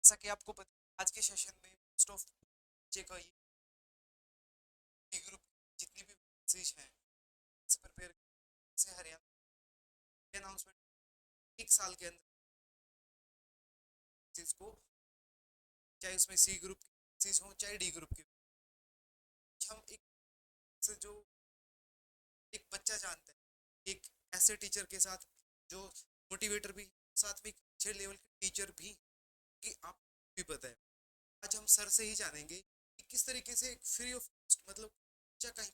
जैसा कि आपको पता आज के सेशन में मोस्ट ऑफ बच्चे का ये ग्रुप जितनी भी वैकेंसीज हैं से प्रिपेयर से हरियाणा अनाउंसमेंट एक साल के अंदर वैकेंसीज को, चाहे उसमें सी ग्रुप की वैकेंसीज हो चाहे डी ग्रुप की, हम एक से जो एक बच्चा जानता है एक ऐसे टीचर के साथ जो मोटिवेटर भी साथ में एक अच्छे लेवल के टीचर भी, कि आप भी पता है आज हम सर से ही जानेंगे कि किस तरीके से फ्री ऑफ कॉस्ट, मतलब बच्चा कहीं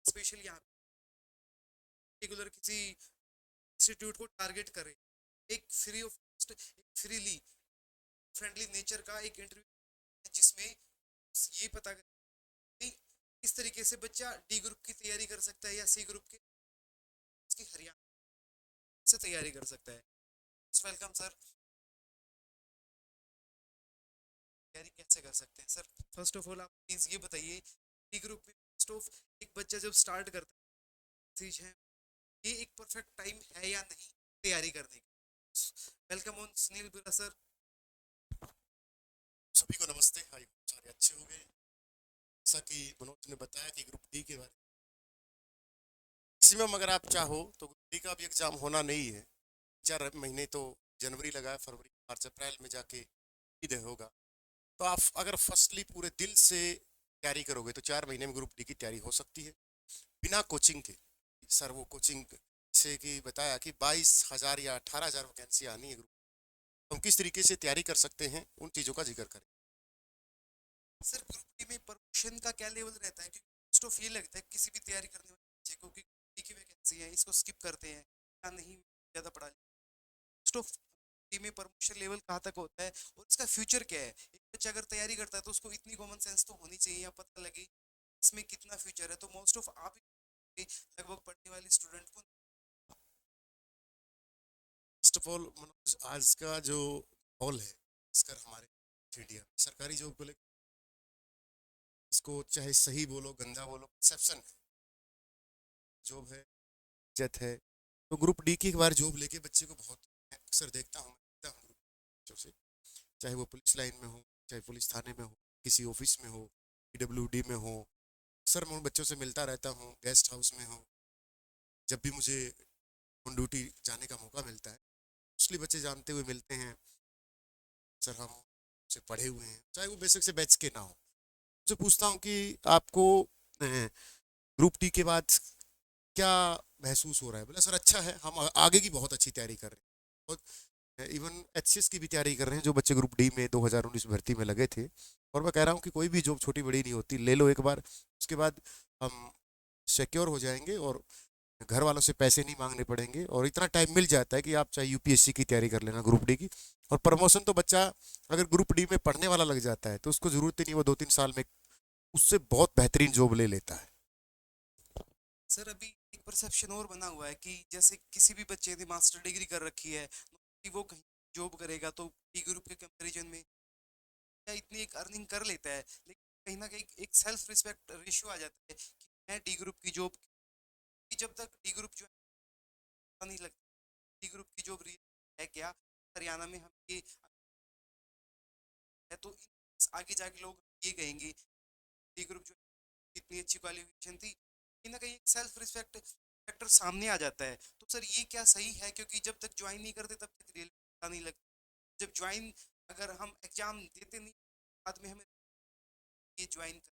स्पेशल यहाँ रेगुलर किसी इंस्टीट्यूट को टारगेट करे, एक फ्री ऑफ कॉस्ट एक फ्रीली फ्रेंडली नेचर का एक इंटरव्यू जिसमें ये पता करें कि किस तरीके से बच्चा डी ग्रुप की तैयारी कर सकता है या सी ग्रुप की इसकी हरियाणा से तैयारी कर सकता है। वेलकम सर, तैयारी कैसे कर सकते हैं सर? फर्स्ट ऑफ ऑल आप प्लीज ये बताइए डी ग्रुप में फर्स्ट ऑफ एक बच्चा जब स्टार्ट करता है चीज है ये एक परफेक्ट टाइम है या नहीं तैयारी करने की? वेलकम ऑन सुनील बुरा सर। सभी को नमस्ते। आई होप सारे अच्छे हो गए। जैसा कि मनोज ने बताया कि ग्रुप डी के बारे में मैक्सिमम अगर आप चाहो तो ग्रुप डी का भी एग्जाम होना नहीं है। 4 महीने तो जनवरी लगा है, फरवरी मार्च अप्रैल में जाके दे होगा। तो आप अगर फर्स्टली पूरे दिल से तैयारी करोगे तो 4 महीने में ग्रुप डी की तैयारी हो सकती है बिना कोचिंग के। सर वो कोचिंग से कि बताया कि 22,000 या 18,000 वैकेंसी आनी है ग्रुप, तो हम किस तरीके से तैयारी कर सकते हैं उन चीज़ों का जिक्र करें। सर ग्रुप डी में प्रमोशन का क्या लेवल रहता है? क्योंकि मोस्ट ऑफ ये लगता है किसी भी तैयारी करने वाले बच्चे को कि डी की वैकेंसी है इसको स्किप करते हैं या नहीं ज्यादा पढ़ा लिया। मोस्ट ऑफ डी में प्रमोशन लेवल कहाँ तक होता है और इसका फ्यूचर क्या है? एक बच्चा अगर तैयारी करता है तो उसको इतनी कॉमन सेंस तो होनी चाहिए या पता लगे इसमें कितना फ्यूचर है। तो मोस्ट ऑफ आप लगभग पढ़ने वाले स्टूडेंट को फर्स्ट ऑफ ऑल मनोज, आज का जो माहौल है इसका हमारे इंडिया में सरकारी जॉब को लेकर, इसको चाहे सही बोलो गंदा बोलो, परसेप्शन है जॉब है इज्जत है। तो ग्रुप डी की एक बार जॉब लेके बच्चे को बहुत अक्सर देखता हूँ ग्रुप बच्चों से, चाहे वो पुलिस लाइन में हो, चाहे पुलिस थाने में हो, किसी ऑफिस में हो, पीडब्ल्यूडी में हो। सर मैं उन बच्चों से मिलता रहता हूँ, गेस्ट हाउस में हो, जब भी मुझे ऑन ड्यूटी जाने का मौका मिलता है मोस्टली बच्चे जानते हुए मिलते हैं। सर हम से पढ़े हुए हैं, चाहे वो बेसिक से बैच के ना हो। मुझे पूछता हूँ कि आपको ग्रुप डी के बाद क्या महसूस हो रहा है। बोला सर अच्छा है, हम आगे की बहुत अच्छी तैयारी कर रहे हैं, इवन एचसीएस की भी तैयारी कर रहे हैं जो बच्चे ग्रुप डी में 2019 भर्ती में लगे थे। और मैं कह रहा हूँ कि कोई भी जॉब छोटी बड़ी नहीं होती, ले लो एक बार, उसके बाद हम सिक्योर हो जाएंगे और घर वालों से पैसे नहीं मांगने पड़ेंगे और इतना टाइम मिल जाता है कि आप चाहे यूपीएससी की तैयारी कर लेना ग्रुप डी की। और प्रमोशन तो बच्चा अगर ग्रुप डी में पढ़ने वाला लग जाता है तो उसको जरूरत ही नहीं, वो 2-3 साल में उससे बहुत बेहतरीन जॉब ले लेता है। सर अभी एक परसेप्शन और बना हुआ है कि जैसे किसी भी बच्चे ने मास्टर डिग्री कर रखी है कि वो कहीं जॉब करेगा तो डी ग्रुप के कंपैरिजन में या इतनी एक अर्निंग कर लेता है, लेकिन कहीं ना कहीं एक सेल्फ रिस्पेक्ट रेशियो आ जाता है कि मैं डी ग्रुप की जॉब कि जब तक डी ग्रुप जो है नहीं लगता डी ग्रुप की जॉब है क्या हरियाणा में हम ये है, तो आगे जाके लोग ये कहेंगे डी ग्रुप जो इतनी अच्छी क्वालिफिकेशन थी, कहीं ना कहीं एक सेल्फ रिस्पेक्ट फैक्टर सामने आ जाता है। तो सर ये क्या सही है? क्योंकि जब तक ज्वाइन नहीं करते तब तक रियल पता नहीं लगता, जब ज्वाइन अगर हम एग्जाम देते नहीं बाद में हमें ये ज्वाइन कर,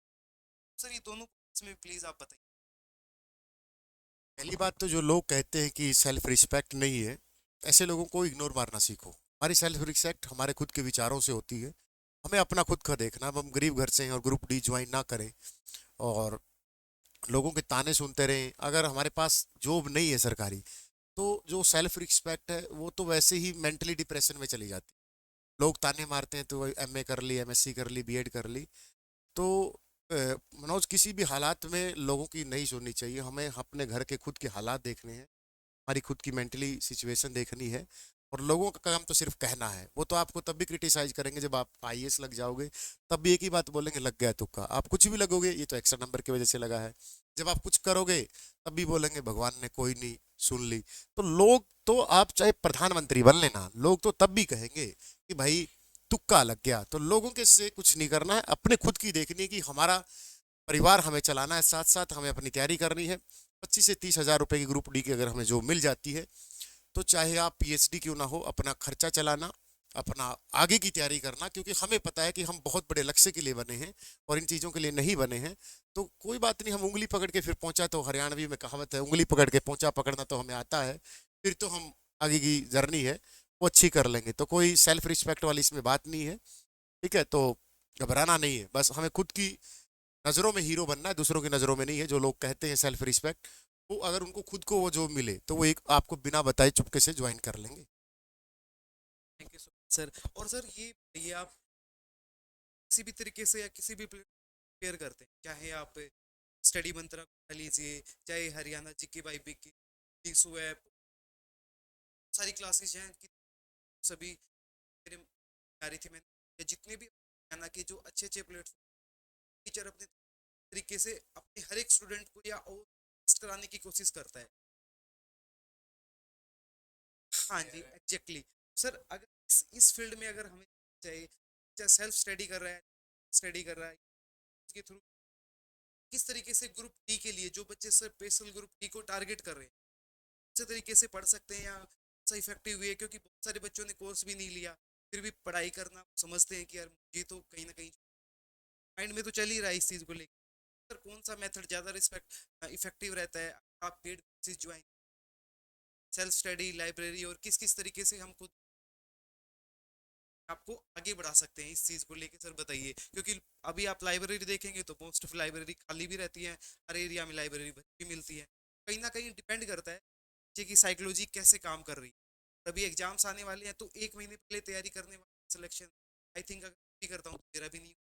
सर ये दोनों इसमें प्लीज आप बताइए। पहली बात तो जो लोग कहते हैं कि सेल्फ रिस्पेक्ट नहीं है, ऐसे लोगों को इग्नोर मारना सीखो। हमारी सेल्फ रिस्पेक्ट हमारे खुद के विचारों से होती है। हमें अपना खुद का देखना। अब हम गरीब घर से हैं और ग्रुप डी ज्वाइन ना करें और लोगों के ताने सुनते रहें, अगर हमारे पास जॉब नहीं है सरकारी, तो जो सेल्फ रिस्पेक्ट है वो तो वैसे ही मेंटली डिप्रेशन में चली जाती है। लोग ताने मारते हैं तो एमए कर ली, एमएससी कर ली, बीएड कर ली। तो मनोज किसी भी हालात में लोगों की नहीं सुननी चाहिए। हमें अपने घर के खुद के हालात देखने हैं, हमारी खुद की मेंटली सिचुएशन देखनी है। और लोगों का काम तो सिर्फ कहना है। वो तो आपको तब भी क्रिटिसाइज करेंगे जब आप आईएएस लग जाओगे, तब भी एक ही बात बोलेंगे लग गया तुक्का। आप कुछ भी लगोगे ये तो एक्स्ट्रा नंबर की वजह से लगा है। जब आप कुछ करोगे तब भी बोलेंगे भगवान ने कोई नहीं सुन ली। तो लोग तो आप चाहे प्रधानमंत्री बन लेना, लोग तो तब भी कहेंगे कि भाई तुक्का लग गया, तो लोगों के से कुछ नहीं करना है, अपने खुद की देखनी है कि हमारा परिवार हमें चलाना है, साथ साथ हमें अपनी तैयारी करनी है। 25 से 30 हज़ार रुपए की ग्रुप डी की अगर हमें जॉब मिल जाती है, तो चाहे आप पीएचडी क्यों ना हो, अपना खर्चा चलाना, अपना आगे की तैयारी करना, क्योंकि हमें पता है कि हम बहुत बड़े लक्ष्य के लिए बने हैं और इन चीज़ों के लिए नहीं बने हैं। तो कोई बात नहीं, हम उंगली पकड़ के फिर पहुंचा, तो हरियाणवी में कहावत है, उंगली पकड़ के पहुंचा पकड़ना तो हमें आता है, फिर तो हम आगे की जर्नी है वो अच्छी कर लेंगे। तो कोई सेल्फ रिस्पेक्ट वाली इसमें बात नहीं है, ठीक है? तो घबराना नहीं है, बस हमें खुद की नज़रों में हीरो बनना है, दूसरों की नज़रों में नहीं है। जो लोग कहते हैं सेल्फ रिस्पेक्ट, वो अगर उनको खुद को वो जॉब मिले तो वो एक आपको बिना बताए चुपके से ज्वाइन कर लेंगे। Thank you so much sir. और सर ये आप किसी भी तरीके से या किसी भी प्रिपेयर करते हैं, चाहे आप स्टडी मंत्रा उठा लीजिए, चाहे हरियाणा जीके बाई की टीसू ऐप, सारी क्लासेज हैं कि सभी मेरे आ रही थी, मैंने जितने भी हरियाणा के जो अच्छे अच्छे प्लेटफॉर्म टीचर अपने तरीके से अपने हर एक स्टूडेंट को या और कराने की कोशिश करता है। हाँ जी एग्जैक्टली। सर अगर इस फील्ड में अगर हमें चाहिए, चाहे सेल्फ स्टडी कर रहा है, स्टडी कर रहा है, उसके थ्रू किस तरीके से ग्रुप डी के लिए जो बच्चे स्पेशल ग्रुप डी को टारगेट कर रहे हैं, अच्छे तरीके से पढ़ सकते हैं या सही इफेक्टिव हुए? क्योंकि बहुत सारे बच्चों ने कोर्स भी नहीं लिया, फिर भी पढ़ाई करना समझते हैं कि यार ये तो कहीं ना कहीं माइंड में तो चल ही रहा है इस चीज़ को लेकर। सर कौन सा मेथड ज़्यादा रिस्पेक्ट इफेक्टिव रहता है? आप paid join, self study, library, और किस किस तरीके से हम खुद आपको आगे बढ़ा सकते हैं इस चीज़ को लेके? सर बताइए, क्योंकि अभी आप लाइब्रेरी देखेंगे तो मोस्ट ऑफ लाइब्रेरी खाली भी रहती है, हर एरिया में लाइब्रेरी भी मिलती है। कहीं ना कहीं डिपेंड करता है बच्चे की साइकोलॉजी कैसे काम कर रही है। अभी एग्जाम्स आने वाले हैं तो एक महीने पहले तैयारी करने वाले सिलेक्शन, आई थिंक अगर भी करता हूँ तो मेरा भी नहीं,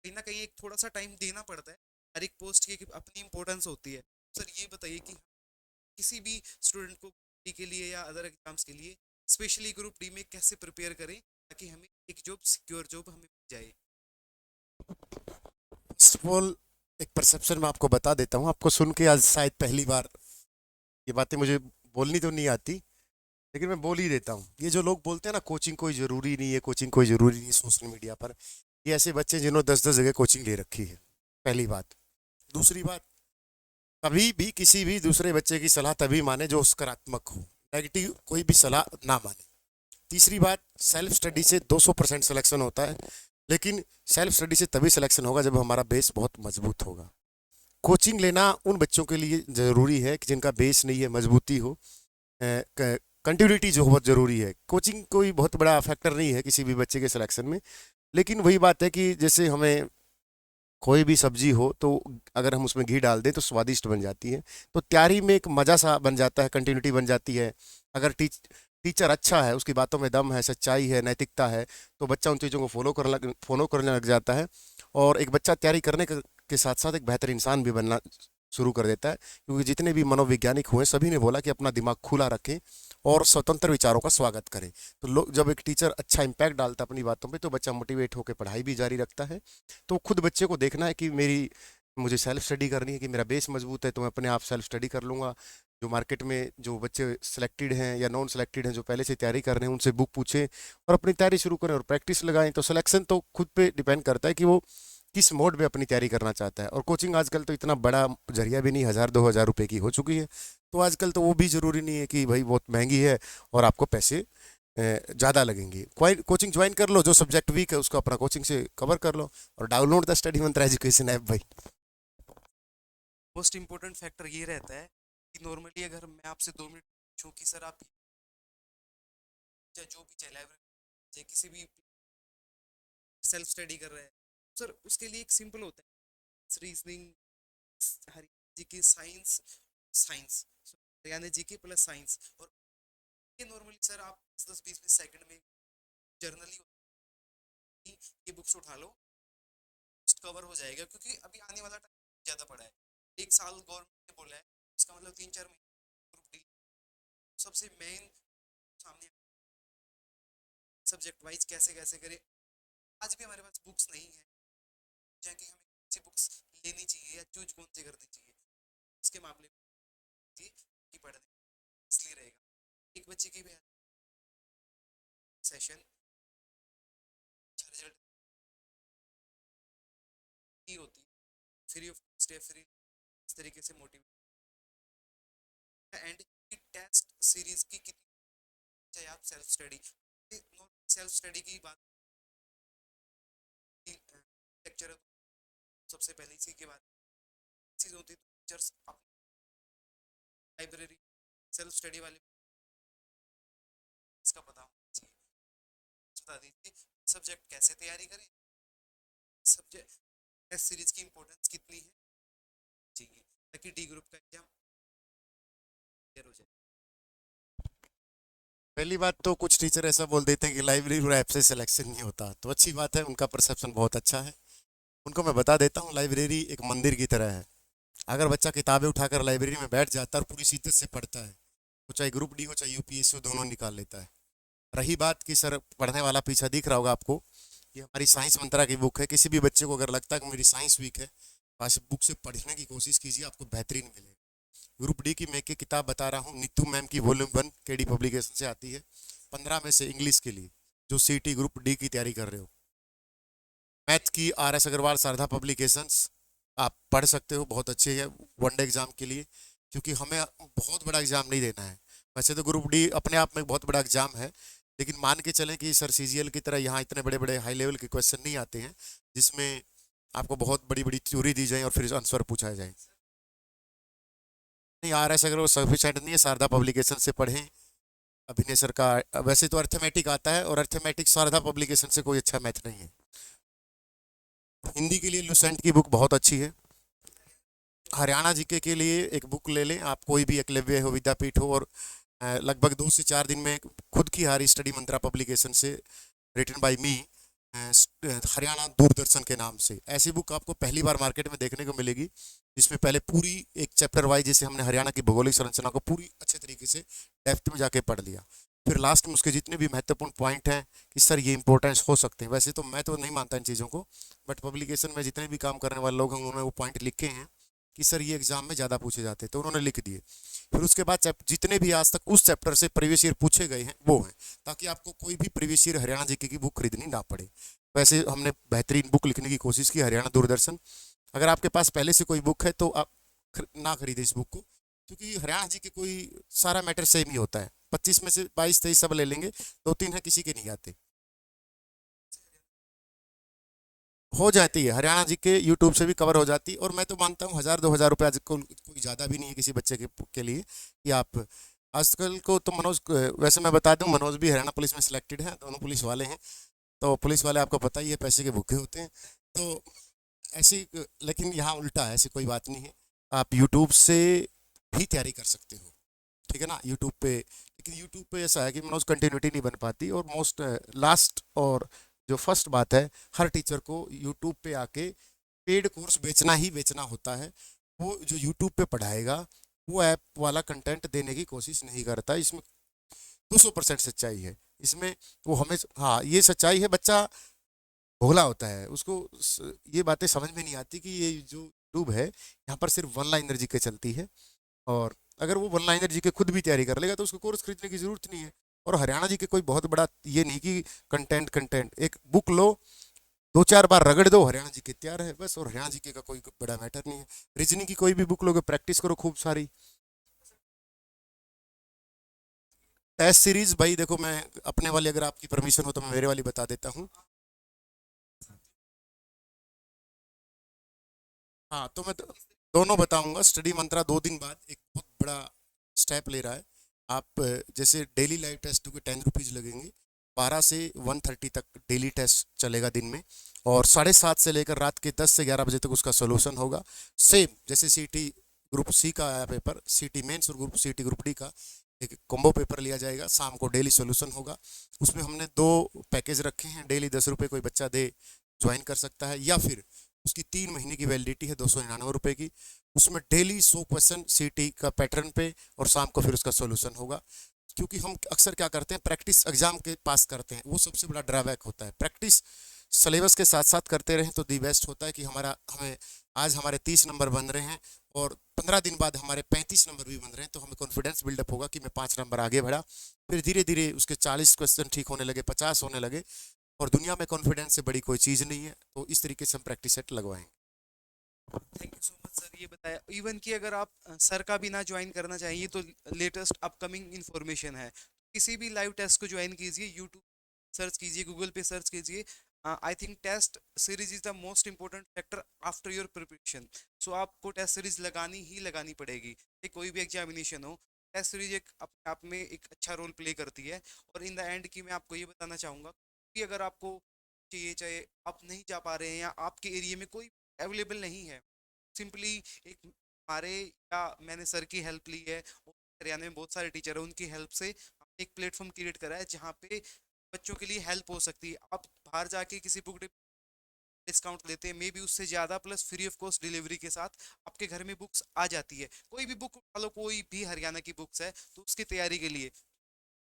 कहीं ना कहीं एक थोड़ा सा टाइम देना पड़ता है। हर एक पोस्ट की एक अपनी इंपॉर्टेंस होती है। सर ये बताइए कि किसी भी स्टूडेंट को डी के लिए या अदर एग्जाम्स के लिए, स्पेशली ग्रुप डी में कैसे प्रिपेयर करें ताकि हमें एक जॉब, सिक्योर जॉब हमें मिल जाए? फर्स्ट ऑफ ऑल, एक परसेप्शन मैं आपको बता देता हूँ, आपको सुन के आज शायद पहली बार ये बातें मुझे बोलनी तो नहीं आती, लेकिन मैं बोल ही देता हूँ। ये जो लोग बोलते हैं ना कोचिंग कोई ज़रूरी नहीं है, कोचिंग कोई ज़रूरी नहीं है सोशल मीडिया पर, ये ऐसे बच्चे हैं जिन्होंने 10-10 जगह कोचिंग ले रखी है, पहली बात। दूसरी बात, कभी भी किसी भी दूसरे बच्चे की सलाह तभी माने जो सकारात्मक हो, नेगेटिव कोई भी सलाह ना माने। तीसरी बात, सेल्फ स्टडी से 200% सिलेक्शन होता है, लेकिन सेल्फ स्टडी से तभी सिलेक्शन होगा जब हमारा बेस बहुत मजबूत होगा। कोचिंग लेना उन बच्चों के लिए ज़रूरी है कि जिनका बेस नहीं है, मजबूती हो, कंटिन्यूटी जो बहुत ज़रूरी है। कोचिंग कोई बहुत बड़ा फैक्टर नहीं है किसी भी बच्चे के सिलेक्शन में, लेकिन वही बात है कि जैसे हमें कोई भी सब्जी हो तो अगर हम उसमें घी डाल दें तो स्वादिष्ट बन जाती है, तो तैयारी में एक मज़ा सा बन जाता है, कंटिन्यूटी बन जाती है। अगर टीचर अच्छा है, उसकी बातों में दम है, सच्चाई है, नैतिकता है, तो बच्चा उन चीज़ों को फॉलो करने लग जाता है, और एक बच्चा तैयारी करने के साथ साथ एक बेहतर इंसान भी बनना शुरू कर देता है। क्योंकि जितने भी मनोवैज्ञानिक हुए सभी ने बोला कि अपना दिमाग खुला रखें और स्वतंत्र विचारों का स्वागत करें। तो लोग, जब एक टीचर अच्छा इम्पैक्ट डालता है अपनी बातों पे, तो बच्चा मोटिवेट होकर पढ़ाई भी जारी रखता है। तो खुद बच्चे को देखना है कि मुझे सेल्फ स्टडी करनी है, कि मेरा बेस मजबूत है तो मैं अपने आप सेल्फ स्टडी कर लूँगा। जो मार्केट में जो बच्चे सेलेक्टेड हैं या नॉन सेलेक्टेड हैं, जो पहले से तैयारी कर रहे हैं, उनसे बुक पूछें और अपनी तैयारी शुरू करें और प्रैक्टिस लगाएं। तो सिलेक्शन तो खुद पे डिपेंड करता है कि वो किस मोड में अपनी तैयारी करना चाहता है। और कोचिंग आजकल तो इतना बड़ा जरिया भी नहीं, 1,000-2,000 रुपए की हो चुकी है, तो आजकल तो वो भी ज़रूरी नहीं है कि भाई बहुत महंगी है और आपको पैसे ज़्यादा लगेंगे। कोई कोचिंग ज्वाइन कर लो, जो सब्जेक्ट वीक है उसको अपना कोचिंग से कवर कर लो, और download the study Mantra education app भाई। मोस्ट इंपॉर्टेंट फैक्टर ये रहता है कि नॉर्मली अगर मैं आपसे 2 मिनट पूछूं कि सर आप चाहे जो भी, चाहे लाइब्रेरी, चाहे किसी भी सेल्फ स्टडी कर रहे हैं, सर उसके लिए एक सिंपल होता है रीजनिंग, हरियाणा जी की साइंस, साइंस हरियाणा जी की प्लस साइंस। और ये नॉर्मली सर आप 10-10 20-20 सेकंड में जर्नली ये बुक्स उठा लो, कवर हो जाएगा। क्योंकि अभी आने वाला टाइम ज़्यादा पड़ा है, 1 साल गवर्नमेंट ने बोला है, इसका मतलब 3-4 महीने ग्रुप डी सबसे मेन सामने, सब्जेक्ट वाइज कैसे कैसे करें। आज भी हमारे पास बुक्स नहीं है, चाहे कि हमें कौन सी बुक्स लेनी चाहिए या चूज कौन सी करनी चाहिए, उसके मामले में कि पढ़ने इसलिए रहेगा एक बच्चे की भी सेशन की होती है, फ्री ऑफ कॉस्ट या फ्री इस तरीके से मोटिवेट। एंड टेस्ट सीरीज की कितनी, चाहे आप सेल्फ स्टडी, सेल्फ स्टडी की बात, लेक्चर सबसे पहले इसी के बाद चीज होती है, टीचर्स लाइब्रेरी सेल्फ स्टडी वाले इसका पता होना चाहिए। बता दीजिए सब्जेक्ट कैसे तैयारी करें, सब्जेक्ट टेस्ट सीरीज की इंपॉर्टेंस कितनी है जी, ताकि डी ग्रुप का एग्जाम क्लियर हो जाए। पहली बात तो कुछ टीचर ऐसा बोल देते हैं कि लाइब्रेरी और ऐप से सिलेक्शन नहीं होता, तो अच्छी बात है, उनका परसेप्शन बहुत अच्छा है। उनको मैं बता देता हूँ, लाइब्रेरी एक मंदिर की तरह है। अगर बच्चा किताबें उठाकर लाइब्रेरी में बैठ जाता है और पूरी शिद्दत से पढ़ता है, तो चाहे ग्रुप डी हो चाहे यूपीएससी हो, दोनों निकाल लेता है। रही बात कि सर पढ़ने वाला पीछा दिख रहा होगा आपको, ये हमारी साइंस मंत्रा की बुक है। किसी भी बच्चे को अगर लगता है कि मेरी साइंस वीक है, पास बुक से पढ़ने की कोशिश कीजिए, आपको बेहतरीन मिलेगा। ग्रुप डी की मैं एक किताब बता रहा हूँ, नीतू मैम की वॉल्यूम 1 केडी पब्लिकेशन से आती है, 15 में से इंग्लिश के लिए, जो सीटी ग्रुप डी की तैयारी कर रहे हो। मैथ की RS अग्रवाल शारदा पब्लिकेशंस आप पढ़ सकते हो, बहुत अच्छी है वनडे एग्जाम के लिए, क्योंकि हमें बहुत बड़ा एग्जाम नहीं देना है। वैसे तो ग्रुप डी अपने आप में बहुत बड़ा एग्जाम है, लेकिन मान के चलें कि सर CGL की तरह यहाँ इतने बड़े बड़े हाई लेवल के क्वेश्चन नहीं आते हैं जिसमें आपको बहुत बड़ी बड़ी थ्योरी दी जाए और फिर आंसर पूछा जाए। नहीं, RS अगर वो सफिशेंट नहीं है, शारदा पब्लिकेशन से पढ़ें। अभिनय सर का वैसे तो अर्थमेटिक आता है, और अर्थमेटिक शारदा पब्लिकेशन से कोई अच्छा मैथ नहीं है। हिंदी के लिए लुसेंट की बुक बहुत अच्छी है। हरियाणा जीके के लिए एक बुक ले लें आप, कोई भी, एकलव्य हो, विद्यापीठ हो, और लगभग 2 से 4 दिन में खुद की हारी स्टडी मंत्रा पब्लिकेशन से, रिटन बाय मी, हरियाणा दूरदर्शन के नाम से। ऐसी बुक आपको पहली बार मार्केट में देखने को मिलेगी, जिसमें पहले पूरी एक चैप्टर वाइज, जैसे हमने हरियाणा की भौगोलिक संरचना को पूरी अच्छे तरीके से डेप्थ में जाके पढ़ लिया, फिर लास्ट में उसके जितने भी महत्वपूर्ण पॉइंट हैं कि सर ये इंपॉर्टेंस हो सकते हैं। वैसे तो मैं तो नहीं मानता इन चीज़ों को, बट पब्लिकेशन में जितने भी काम करने वाले लोग हैं उन्होंने वो पॉइंट लिखे हैं कि सर ये एग्जाम में ज़्यादा पूछे जाते हैं, तो उन्होंने लिख दिए। फिर उसके बाद जितने भी आज तक उस चैप्टर से प्रीवियस ईयर पूछे गए हैं वो हैं, ताकि आपको कोई भी प्रीवियस ईयर हरियाणा जीके की बुक खरीदनी ना पड़े। वैसे हमने बेहतरीन बुक लिखने की कोशिश की, हरियाणा दूरदर्शन। अगर आपके पास पहले से कोई बुक है तो आप ना खरीदें इस बुक को, क्योंकि हरियाणा जी के कोई सारा मैटर सेम ही होता है। 25 में से 22-23 सब ले लेंगे, 2-3 है किसी के नहीं आते। हो जाती है हरियाणा जी के, यूट्यूब से भी कवर हो जाती है। और मैं तो मानता हूँ 1000-2000 रुपये कोई ज़्यादा भी नहीं है किसी बच्चे के लिए कि आप आजकल को। तो मनोज, वैसे मैं बता दूं, मनोज भी हरियाणा पुलिस में सिलेक्टेड है, दोनों पुलिस वाले हैं, तो पुलिस वाले आपको पता ही है पैसे के भूखे होते हैं। तो ऐसी, लेकिन यहाँ उल्टा है, ऐसी कोई बात नहीं है, आप यूट्यूब से भी तैयारी कर सकते हो, ठीक है ना, यूट्यूब पे। लेकिन यूट्यूब पे ऐसा है कि मनोज कंटिन्यूटी नहीं बन पाती, और मोस्ट लास्ट और जो फर्स्ट बात है, हर टीचर को यूट्यूब पे आके पेड कोर्स बेचना ही बेचना होता है। वो जो यूट्यूब पे पढ़ाएगा वो ऐप वाला कंटेंट देने की कोशिश नहीं करता। इसमें 200% सच्चाई है इसमें। वो हमें, हाँ ये सच्चाई है, बच्चा भोला होता है, उसको ये बातें समझ में नहीं आती कि ये जो यूट्यूब है यहाँ पर सिर्फ वन लाइनर जी के चलती है, और अगर वो वन लाइनर जी के खुद भी तैयारी कर लेगा तो उसको कोर्स खरीदने की जरूरत नहीं है। और हरियाणा जी के कोई बहुत बड़ा ये नहीं कि कंटेंट एक बुक लो, 2-4 बार रगड़ दो, हरियाणा जी के तैयार है बस। और हरियाणा जी के का कोई बड़ा मैटर नहीं है। रीजनिंग की कोई भी बुक लोगे, प्रैक्टिस करो खूब सारी। टेस्ट सीरीज भाई देखो, मैं अपने वाली, अगर आपकी परमिशन हो तो मैं मेरे वाली बता देता हूँ। हाँ तो मैं दोनों बताऊंगा। स्टडी मंत्रा 2 दिन बाद एक बहुत बड़ा स्टेप ले रहा है। आप जैसे डेली लाइव टेस्ट के 10 रुपीज़ लगेंगे, 12 से 1:30 तक डेली टेस्ट चलेगा दिन में, और 7:30 से लेकर रात के 10 से 11 बजे तक उसका सोल्यूशन होगा। सेम जैसे सीटी ग्रुप सी का आया पेपर, सीटी मेंस और सीटी ग्रुप डी का एक कॉम्बो पेपर लिया जाएगा, शाम को डेली सोल्यूशन होगा। उसमें हमने 2 पैकेज रखे हैं, डेली 10 रुपये कोई बच्चा दे ज्वाइन कर सकता है, या फिर उसकी 3 महीने की वैलिडिटी है 299 रुपये की। उसमें डेली 100 क्वेश्चन सीटी का पैटर्न पे, और शाम को फिर उसका सोल्यूशन होगा। क्योंकि हम अक्सर क्या करते हैं, प्रैक्टिस एग्जाम के पास करते हैं, वो सबसे बड़ा ड्रॉबैक होता है। प्रैक्टिस सिलेबस के साथ साथ करते रहें तो दी बेस्ट होता है कि हमें आज हमारे 30 नंबर बन रहे हैं और 15 दिन बाद हमारे 35 नंबर भी बन रहे हैं, तो हमें कॉन्फिडेंस बिल्डअप होगा कि मैं 5 नंबर आगे बढ़ा। फिर धीरे धीरे उसके 40 क्वेश्चन ठीक होने लगे, 50 होने लगे, और दुनिया में कॉन्फिडेंस से बड़ी कोई चीज़ नहीं है। तो इस तरीके से हम प्रैक्टिस सेट लगवाएंगे। Thank you so much sir, ये बताया इवन कि अगर आप सर का भी ना ज्वाइन करना चाहिए तो लेटेस्ट अपकमिंग इन्फॉर्मेशन है, किसी भी लाइव टेस्ट को ज्वाइन कीजिए, यूट्यूब सर्च कीजिए, गूगल पे सर्च कीजिए। I think test series is the most important factor after your preparation. So आपको टेस्ट सीरीज लगानी ही लगानी पड़ेगी, ये कोई भी एग्जामिनेशन हो। टेस्ट सीरीज एक अपने आप में एक अच्छा रोल प्ले करती है। और इन द एंड की मैं आपको ये बताना चाहूँगा कि अगर आपको चाहिए, चाहे आप नहीं जा पा रहे हैं या आपके एरिया में कोई अवेलेबल नहीं है, सिंपली एक हमारे या मैंने सर की हेल्प ली है, और हरियाणा में बहुत सारे टीचर हैं, उनकी हेल्प से हमने एक प्लेटफॉर्म क्रिएट करा है जहाँ पे बच्चों के लिए हेल्प हो सकती है। आप बाहर जाके किसी बुक डिस्काउंट लेते हैं, मे बी उससे ज़्यादा, plus free of cost delivery के साथ आपके घर में बुक्स आ जाती है। कोई भी बुक उठा लो, कोई भी हरियाणा की बुक्स है तो उसकी तैयारी के लिए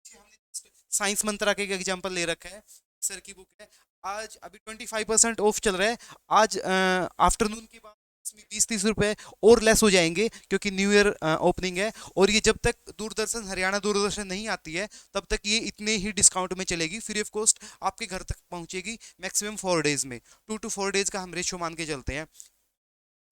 जी हमने साइंस मंत्रा के एग्जांपल ले रखा है, सर की बुक है। आज अभी 25% ऑफ चल रहा है। आज आफ्टरनून के बाद इसमें 20-30 रुपए और लेस हो जाएंगे, क्योंकि न्यू ईयर ओपनिंग है। और ये जब तक दूरदर्शन, हरियाणा दूरदर्शन नहीं आती है, तब तक ये इतने ही डिस्काउंट में चलेगी, फ्री ऑफ कॉस्ट आपके घर तक पहुंचेगी मैक्सिमम 4 डेज में। 2 to 4 डेज का हम रेशो मान के चलते हैं।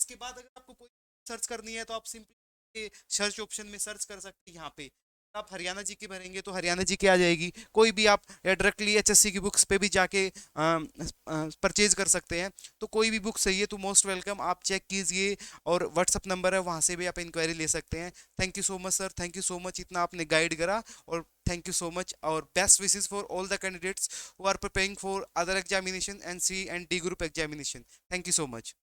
इसके बाद अगर आपको कोई सर्च करनी है तो आप सिंपली सर्च ऑप्शन में सर्च कर सकते हैं। यहाँ पे आप हरियाणा जी की भरेंगे तो हरियाणा जी की आ जाएगी। कोई भी आप डायरेक्टली एचएससी की बुक्स पे भी जाके परचेज कर सकते हैं। तो कोई भी बुक चाहिए तो मोस्ट वेलकम, आप चेक कीजिए, और व्हाट्सअप नंबर है, वहाँ से भी आप इंक्वायरी ले सकते हैं। Thank you so much sir, thank you so much, इतना आपने गाइड करा। और थैंक यू सो मच, और best wishes for all the candidates who are preparing for other examination, NC and D group examination. Thank you so much.